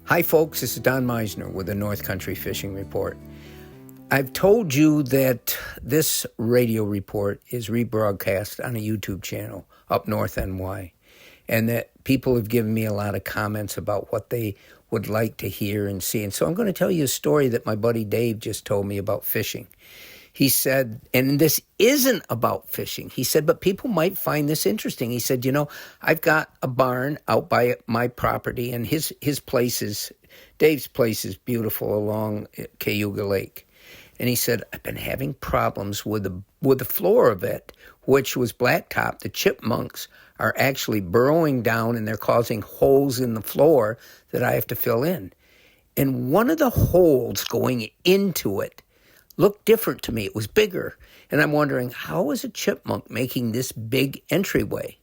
Hi folks, this is Don Meissner with the North Country Fishing Report. I've told you that this radio report is rebroadcast on a YouTube channel, Up North NY, and that people have given me a lot of comments about what they would like to hear and see. And so I'm going to tell you a story that my buddy Dave just told me about fishing. He said, and this isn't about fishing, he said, but people might find this interesting. He said, I've got a barn out by my property, and his place is, Dave's place is beautiful along Cayuga Lake. And he said, I've been having problems with the floor of it, which was blacktop. The chipmunks are actually burrowing down, and they're causing holes in the floor that I have to fill in. And one of the holes going into it looked different to me. It was bigger. And I'm wondering, how is a chipmunk making this big entryway?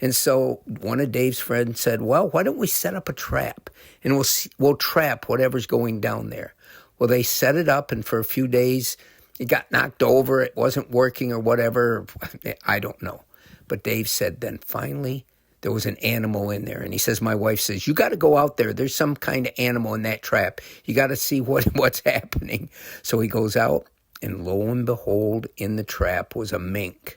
And so one of Dave's friends said, well, why don't we set up a trap and we'll trap whatever's going down there. Well, they set it up, and for a few days it got knocked over. It wasn't working or whatever. I don't know. But Dave said then finally there was an animal in there. And he says, my wife says, you got to go out there. There's some kind of animal in that trap. You got to see what's happening. So he goes out, and lo and behold, in the trap was a mink.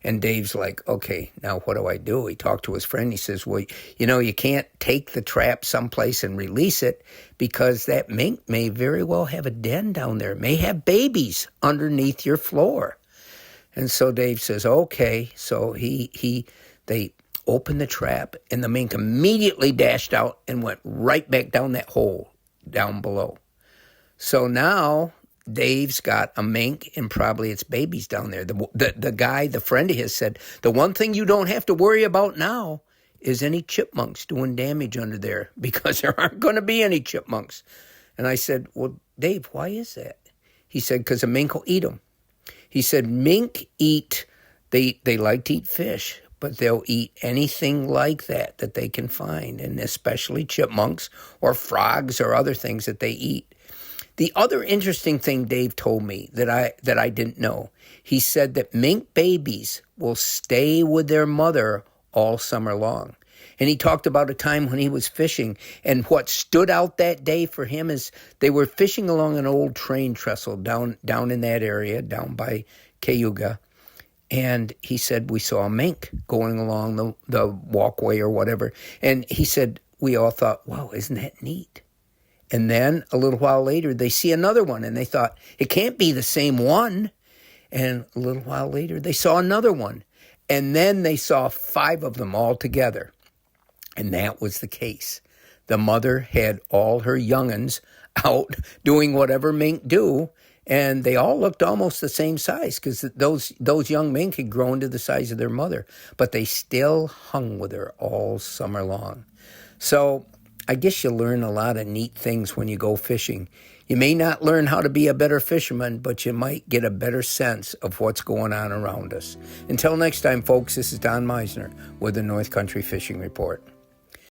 And Dave's like, okay, now what do I do? He talked to his friend. He says, well, you can't take the trap someplace and release it because that mink may very well have a den down there, may have babies underneath your floor. And so Dave says, okay. So they opened the trap, and the mink immediately dashed out and went right back down that hole down below. So now Dave's got a mink and probably its babies down there. The guy, the friend of his, said, the one thing you don't have to worry about now is any chipmunks doing damage under there, because there aren't going to be any chipmunks. And I said, well, Dave, why is that? He said, because a mink will eat them. He said, mink eat, they like to eat fish, but they'll eat anything like that they can find, and especially chipmunks or frogs or other things that they eat. The other interesting thing Dave told me that I didn't know, he said that mink babies will stay with their mother all summer long. And he talked about a time when he was fishing, and what stood out that day for him is they were fishing along an old train trestle down in that area, down by Cayuga. And he said, we saw a mink going along the walkway or whatever. And he said, we all thought, wow, isn't that neat? And then a little while later, they see another one, and they thought, it can't be the same one. And a little while later, they saw another one. And then they saw 5 of them all together. And that was the case. The mother had all her young'uns out doing whatever mink do, and they all looked almost the same size because those young mink had grown to the size of their mother, but they still hung with her all summer long. So I guess you learn a lot of neat things when you go fishing. You may not learn how to be a better fisherman, but you might get a better sense of what's going on around us. Until next time, folks, this is Don Meissner with the North Country Fishing Report.